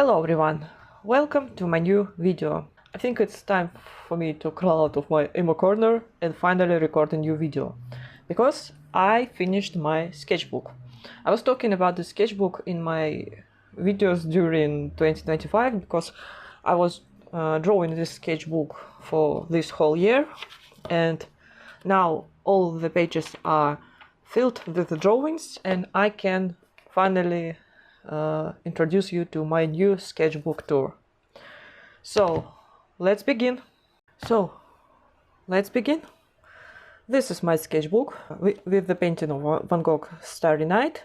Hello everyone, welcome to my new video. I think it's time for me to crawl out of my emo corner and finally record a new video, because I finished my sketchbook. I was talking about the sketchbook in my videos during 2025 because I was drawing this sketchbook for this whole year, and now all the pages are filled with the drawings and I can finally introduce you to my new sketchbook tour. So let's begin. This is my sketchbook with the painting of Van Gogh Starry Night.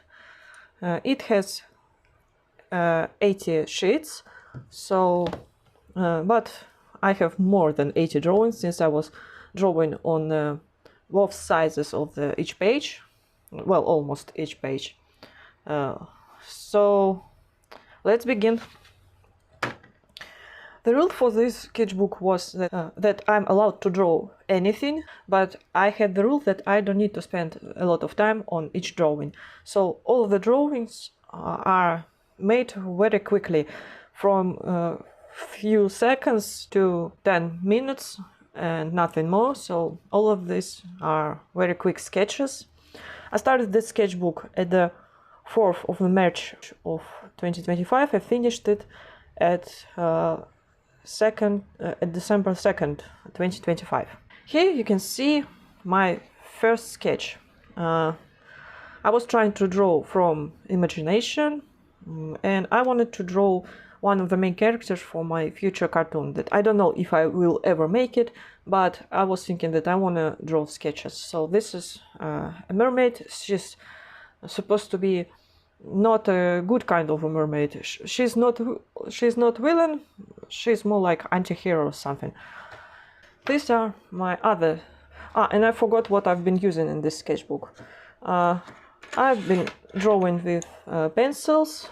It has 80 sheets, but I have more than 80 drawings since I was drawing on both sizes of each page, well, almost each page. So let's begin. The rule for this sketchbook was that I'm allowed to draw anything, but I had the rule that I don't need to spend a lot of time on each drawing. So all of the drawings are made very quickly, from a few seconds to 10 minutes and nothing more. So all of these are very quick sketches. I started this sketchbook at the 4th of March of 2025. I finished it at December 2nd, 2025. Here you can see my first sketch. I was trying to draw from imagination, and I wanted to draw one of the main characters for my future cartoon that I don't know if I will ever make it, but I was thinking that I want to draw sketches. So this is a mermaid. She's supposed to be not a good kind of a mermaid. She's not villain. She's more like anti-hero or something. These are my other. And I forgot what I've been using in this sketchbook. I've been drawing with pencils,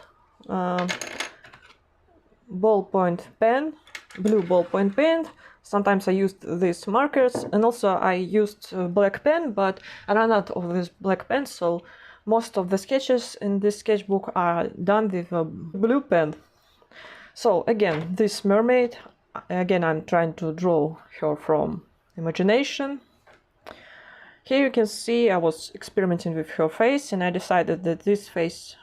ballpoint pen, blue ballpoint pen. Sometimes I used these markers, and also I used black pen, but I ran out of this black pen, so most of the sketches in this sketchbook are done with a blue pen. So again, this mermaid, again I'm trying to draw her from imagination. Here you can see I was experimenting with her face, and I decided that this face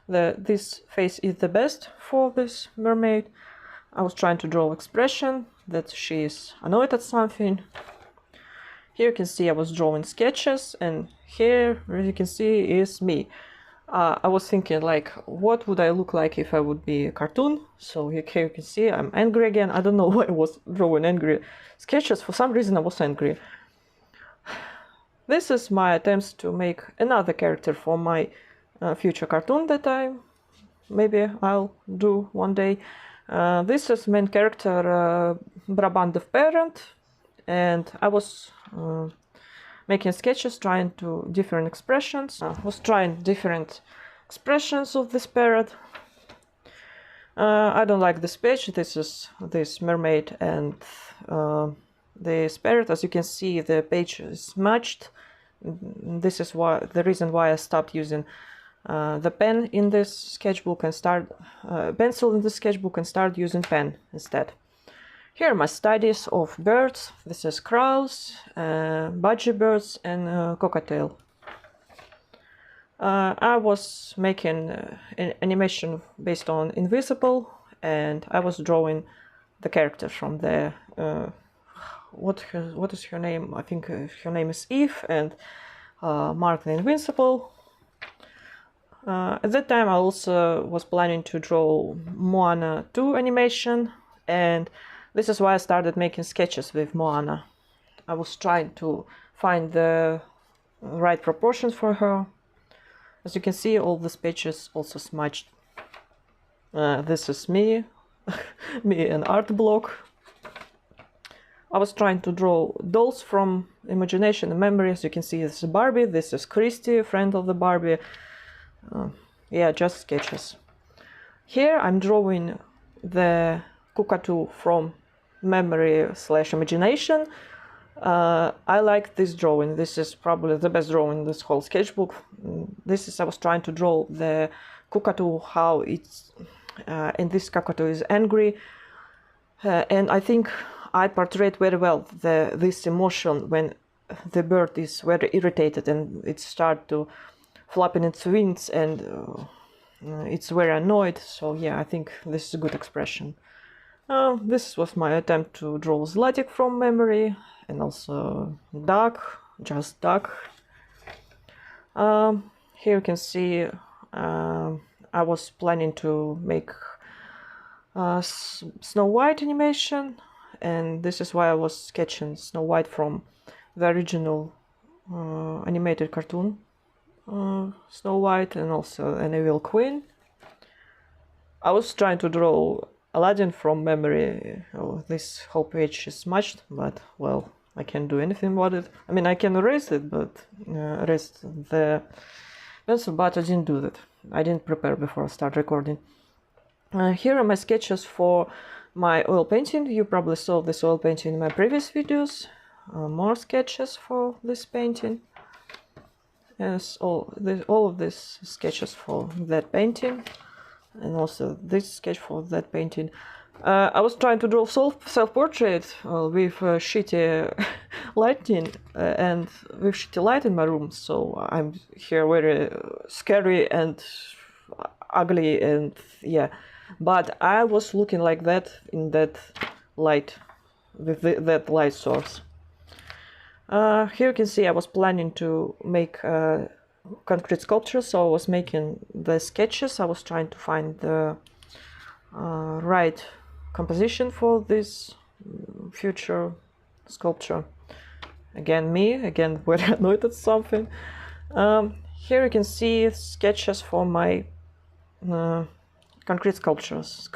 this face is the best for this mermaid. I was trying to draw expression that she is annoyed at something. Here you can see I was drawing sketches, and here, as you can see, is me. I was thinking, like, what would I look like if I would be a cartoon? So here you can see I'm angry again. I don't know why I was drawing angry sketches. For some reason I was angry. This is my attempts to make another character for my future cartoon that maybe I'll do one day. This is main character Brabant the parent, and I was making sketches trying to different expressions. I was trying different expressions of this parrot. I don't like this page. This is this mermaid and this parrot. As you can see, the page is smudged. This is the reason why I stopped using the pen in this sketchbook and pencil in the sketchbook and start using pen instead. Here are my studies of birds. This is crows, budgie birds, and cockatiel. I was making an animation based on Invisible, and I was drawing the character from the what is her name? I think her name is Eve, and Mark the Invincible. At that time I also was planning to draw Moana 2 animation, and this is why I started making sketches with Moana. I was trying to find the right proportions for her. As you can see, all the pages also smudged. This is me, me an art block. I was trying to draw dolls from imagination and memory. As you can see, this is Barbie, this is Christy, a friend of the Barbie. Yeah, just sketches. Here I'm drawing the cockatoo from memory/imagination. I like this drawing. This is probably the best drawing in this whole sketchbook. I was trying to draw the cockatoo, how and this cockatoo is angry. And I think I portrayed very well this emotion when the bird is very irritated and it starts to flapping its wings and it's very annoyed. So yeah, I think this is a good expression. This was my attempt to draw Zlatic from memory, and also duck, just duck. Here you can see I was planning to make Snow White animation, and this is why I was sketching Snow White from the original animated cartoon Snow White, and also an evil queen. I was trying to draw Aladdin from memory. Oh, this whole page is smudged, but well, I can't do anything about it. I mean, I can erase it, but erase the pencil, but I didn't do that. I didn't prepare before I start recording. Here are my sketches for my oil painting. You probably saw this oil painting in my previous videos. More sketches for this painting. Yes, all of these sketches for that painting, and also this sketch for that painting. I was trying to draw self-portrait with shitty lighting and with shitty light in my room, so I'm here very scary and ugly, and yeah. But I was looking like that in that light, with that light source. Here you can see I was planning to make concrete sculpture, so I was making the sketches. I was trying to find the right composition for this future sculpture. Again, very annoyed at something. Here you can see sketches for my concrete sculptures.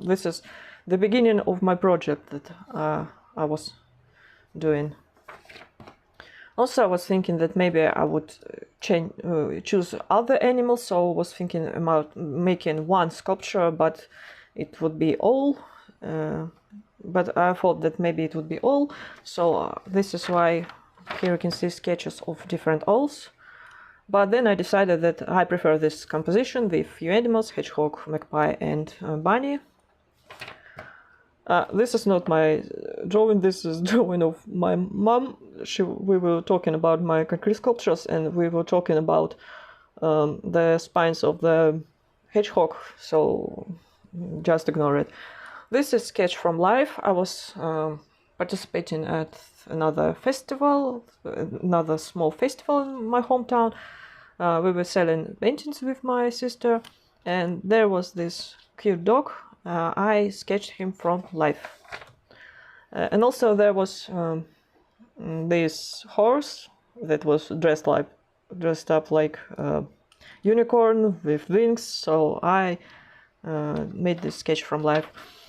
This is the beginning of my project that I was doing. Also, I was thinking that maybe I would choose other animals, so I was thinking about making one sculpture, but it would be all. But I thought that maybe it would be all, so this is why here you can see sketches of different owls. But then I decided that I prefer this composition with few animals: hedgehog, magpie, and bunny. This is not my drawing, this is drawing of my mom. We were talking about my concrete sculptures, and we were talking about the spines of the hedgehog, so just ignore it. This is sketch from life. I was participating at another festival, another small festival in my hometown. We were selling paintings with my sister, and there was this cute dog. I sketched him from life. And also there was this horse that was dressed up like a unicorn with wings, so I made this sketch from life.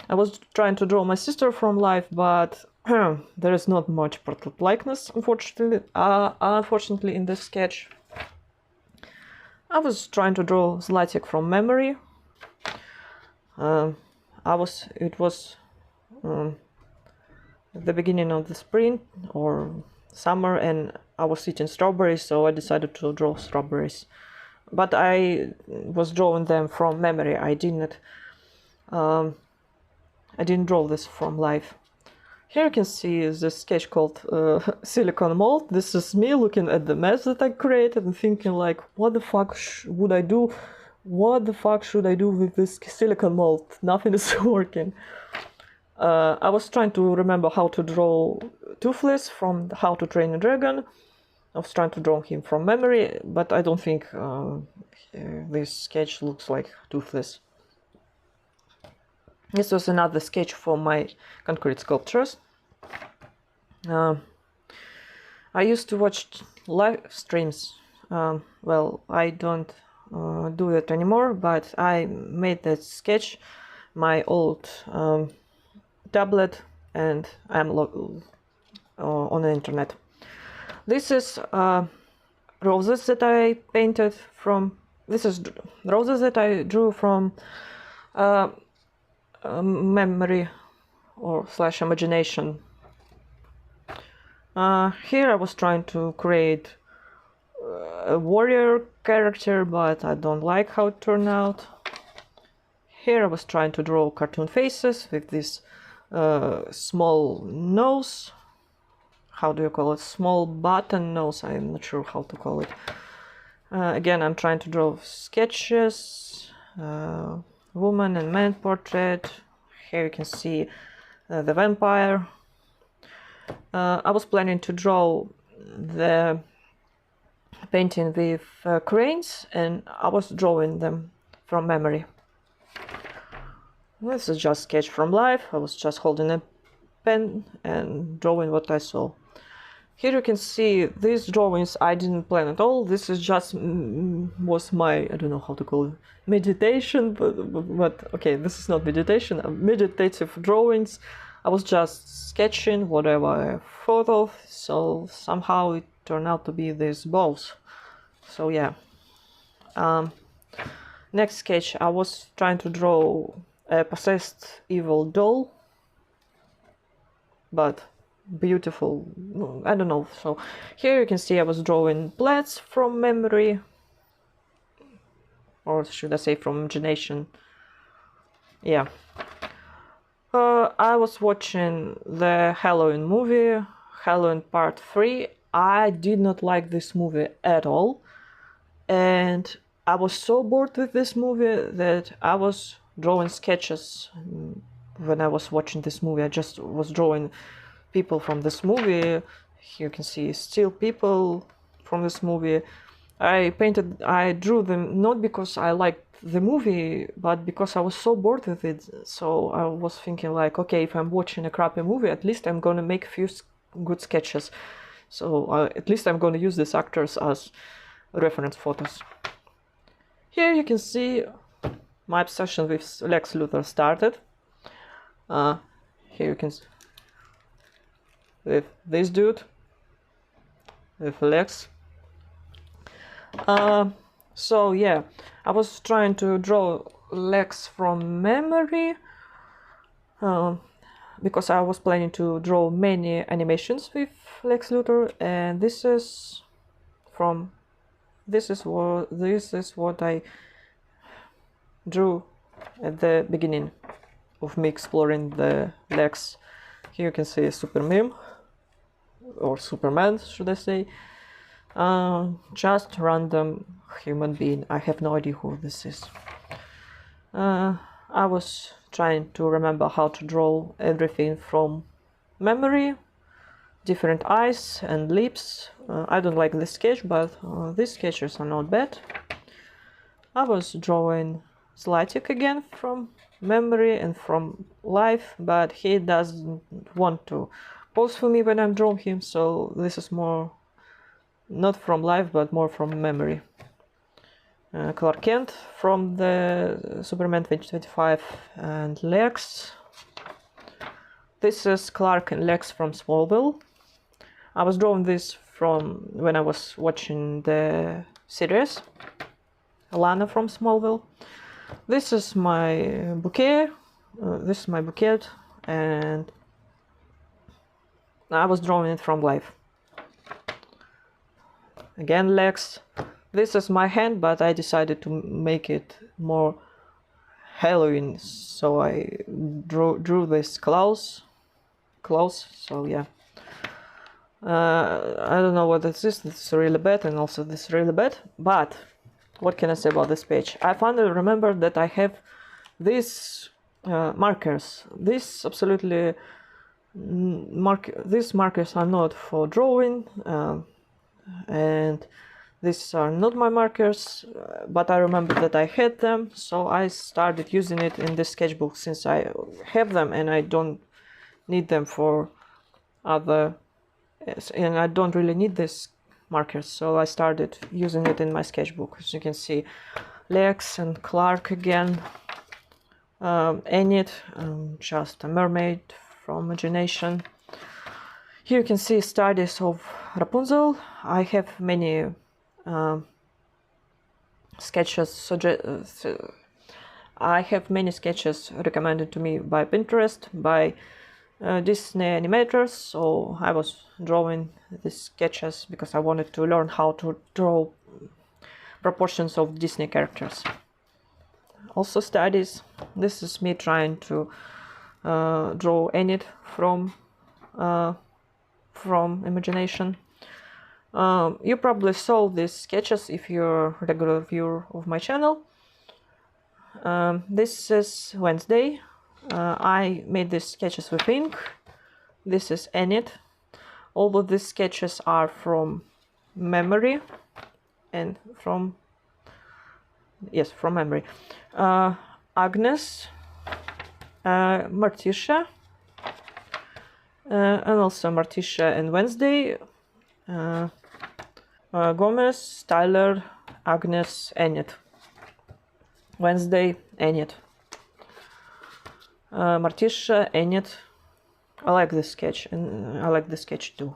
I was trying to draw my sister from life, but there is not much portrait likeness, unfortunately, in this sketch. I was trying to draw Zlatic from memory. It was at the beginning of the spring or summer, and I was eating strawberries, so I decided to draw strawberries. But I was drawing them from memory. I didn't draw this from life. Here you can see the sketch called Silicon Mold. This is me looking at the mess that I created and thinking like, what the fuck would I do? What the fuck should I do with this silicon mold? Nothing is working. I was trying to remember how to draw Toothless from How to Train a Dragon. I was trying to draw him from memory, but I don't think this sketch looks like Toothless. This was another sketch for my concrete sculptures. I used to watch live streams. Well, I don't do that anymore, but I made that sketch my old tablet, and I'm on the internet. This is roses that I painted from. This is roses that I drew from memory or / imagination. Here I was trying to create a warrior character, but I don't like how it turned out. Here I was trying to draw cartoon faces with this small nose. How do you call it? Small button nose. I'm not sure how to call it. Again, I'm trying to draw sketches, woman and man portrait. Here you can see the vampire. I was planning to draw the painting with cranes, and I was drawing them from memory. This is just sketch from life. I was just holding a pen and drawing what I saw. Here you can see these drawings I didn't plan at all. This is just was my, I don't know how to call it, meditation, but okay, this is not meditation, meditative drawings. I was just sketching whatever I thought of, so somehow it turned out to be these balls. So yeah. Next sketch, I was trying to draw a possessed evil doll, but beautiful, I don't know. So here you can see I was drawing plants from memory, or should I say from imagination. Yeah. I was watching the Halloween movie, Halloween Part 3. I did not like this movie at all, and I was so bored with this movie that I was drawing sketches. When I was watching this movie, I just was drawing people from this movie. Here you can see still people from this movie. I drew them not because I liked the movie, but because I was so bored with it. So I was thinking like, okay, if I'm watching a crappy movie, at least I'm gonna make a few good sketches. So at least I'm gonna use these actors as reference photos. Here you can see my obsession with Lex Luthor started. Here you can see with this dude, with Lex. So yeah, I was trying to draw Lex from memory because I was planning to draw many animations with Lex Luthor, and this is what I drew at the beginning of me exploring the Lex. Here you can see Superman, or Superman, should I say. Just random human being. I have no idea who this is. I was trying to remember how to draw everything from memory. Different eyes and lips. I don't like this sketch, but these sketches are not bad. I was drawing Slatic again from memory and from life, but he doesn't want to pose for me when I'm drawing him, so this is more not from life but more from memory. Clark Kent from the Superman 2025 and Lex. This is Clark and Lex from Smallville. I was drawing this from when I was watching the series Lana from Smallville. This is my bouquet. This is my bouquet, and I was drawing it from life. Again, Lex. This is my hand, but I decided to make it more Halloween, so I drew this claws. So yeah. I don't know what this is. This is really bad, and also this is really bad. But what can I say about this page? I finally remembered that I have these markers. These markers are not for drawing, and these are not my markers, but I remember that I had them, so I started using it in this sketchbook since I have them and I don't need them for other, and I don't really need these markers, so I started using it in my sketchbook. As you can see, Lex and Clark again, Enid, just a mermaid from imagination. Here you can see studies of Rapunzel. I have many sketches recommended to me by Pinterest, by Disney animators, so I was drawing these sketches because I wanted to learn how to draw proportions of Disney characters. also studies. This is me trying to draw Erid from imagination. You probably saw these sketches if you're a regular viewer of my channel. This is Wednesday. I made these sketches with ink. This is Erid. All of these sketches are from memory and from memory. Agnes, Martisha, and also Martisha and Wednesday, Gomez, Tyler, Agnes, Erid. Wednesday, Erid. Martisha, Erid. I like this sketch, and I like this sketch too.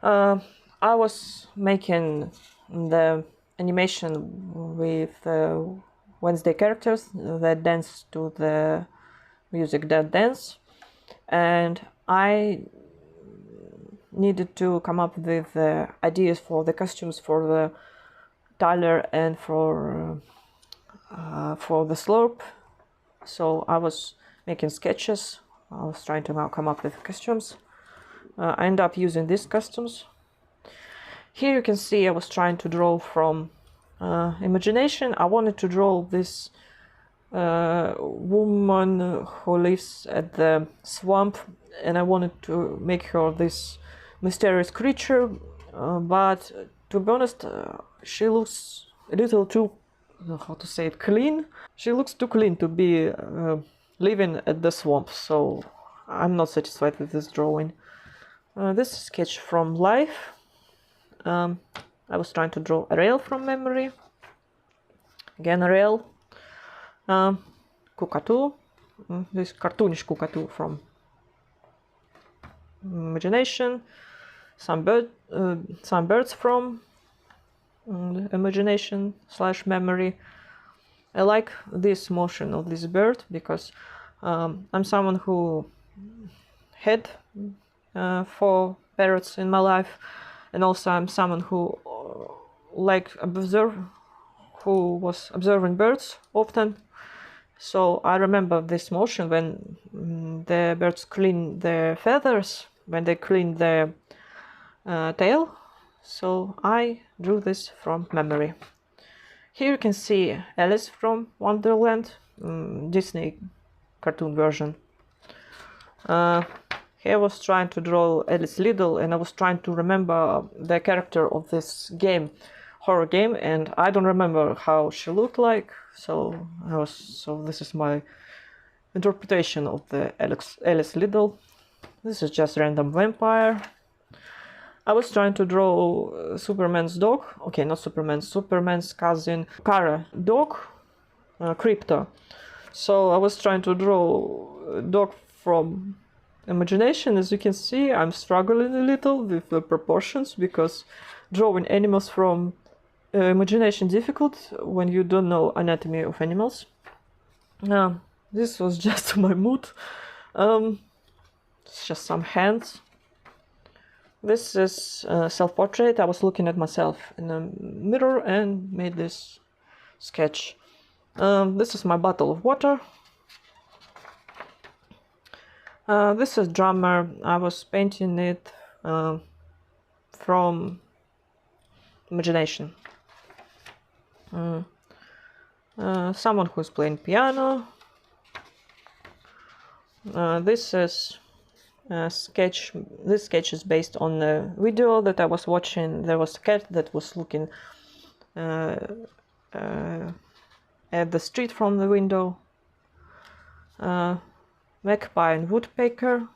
I was making the animation with Wednesday characters that dance to the music that dance, and I needed to come up with ideas for the costumes for the Tyler and for the Slurp. So I was making sketches. I was trying to now come up with costumes. I ended up using these costumes. Here you can see I was trying to draw from imagination. I wanted to draw this woman who lives at the swamp, and I wanted to make her this mysterious creature, but to be honest, she looks a little too, how to say it, clean. She looks too clean to be living at the swamp, so I'm not satisfied with this drawing. This is a sketch from life. I was trying to draw a rail from memory. Again a rail. Cockatoo. This cartoonish cockatoo from imagination. Some birds from imagination / memory. I like this motion of this bird because I'm someone who had 4 parrots in my life, and also I'm someone who who was observing birds often. So I remember this motion when the birds clean their feathers, when they clean their tail. So I drew this from memory. Here you can see Alice from Wonderland, Disney cartoon version. Here I was trying to draw Alice Liddell, and I was trying to remember the character of this game, horror game, and I don't remember how she looked like. So this is my interpretation of the Alice Liddell. This is just random vampire. I was trying to draw Superman's dog. Okay, not Superman's cousin, Kara dog, Crypto. So I was trying to draw a dog from imagination. As you can see, I'm struggling a little with the proportions because drawing animals from imagination is difficult when you don't know anatomy of animals. This was just my mood. It's just some hands. This is self-portrait. I was looking at myself in a mirror and made this sketch. This is my bottle of water. This is drummer. I was painting it from imagination. Someone who's playing piano. This is a sketch. This sketch is based on a video that I was watching. There was a cat that was looking at the street from the window. Magpie and woodpecker.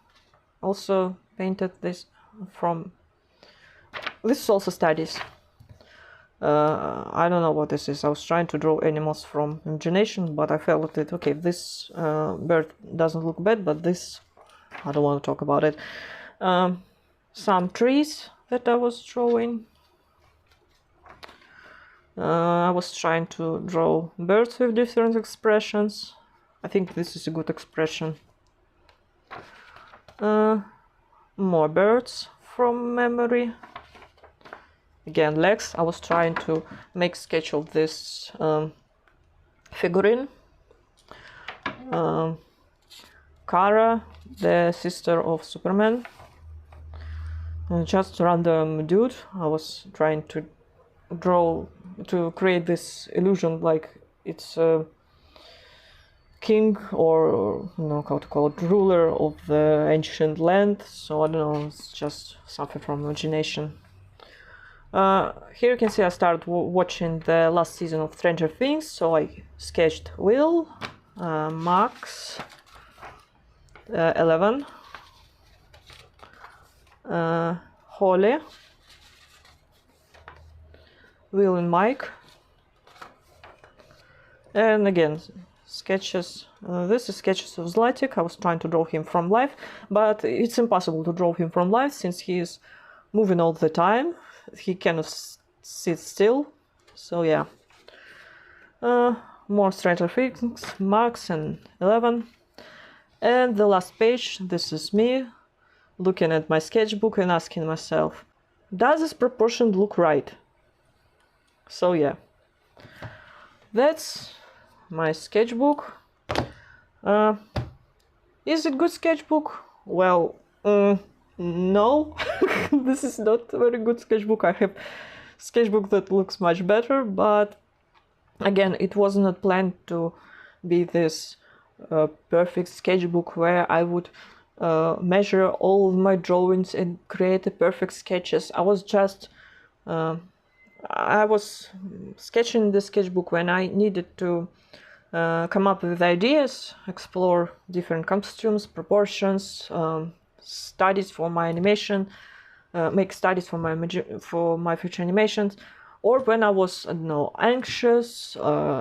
Also painted this from. This is also studies. I don't know what this is. I was trying to draw animals from imagination, but I felt that okay, this bird doesn't look bad, but this, I don't want to talk about it. Some trees that I was drawing. I was trying to draw birds with different expressions. I think this is a good expression. More birds from memory. again, legs. I was trying to make sketch of this figurine. Kara, the sister of Superman. Just random dude. I was trying to create this illusion like it's a king or how to call it, ruler of the ancient land. So I don't know, it's just something from imagination. Here you can see I started watching the last season of Stranger Things, so I sketched Will, Max, 11, Holly, Will and Mike, and again sketches. This is sketches of Zlatic. I was trying to draw him from life, but it's impossible to draw him from life since he is moving all the time. He cannot sit still. So yeah. More Stranger Things, Max and 11. And the last page, this is me looking at my sketchbook and asking myself, does this proportion look right? So yeah. That's my sketchbook. Is it good sketchbook? Well, no. This is not a very good sketchbook. I have sketchbook that looks much better, but again, it was not planned to be this perfect sketchbook where I would measure all of my drawings and create a perfect sketches. I was just I was sketching the sketchbook when I needed to come up with ideas, explore different costumes, proportions, studies for my animation, make studies for my future animations, or when I was, I don't know, anxious,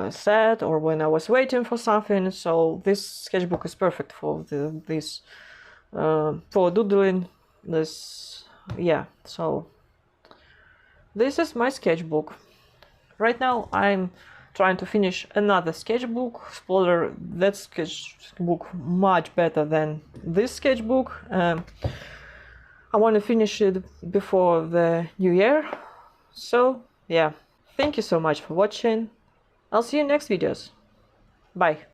sad, or when I was waiting for something. So this sketchbook is perfect for this for doodling. This, yeah. So this is my sketchbook. Right now I'm trying to finish another sketchbook. Spoiler, that sketchbook much better than this sketchbook. I want to finish it before the new year. So yeah, thank you so much for watching. I'll see you in next videos. Bye.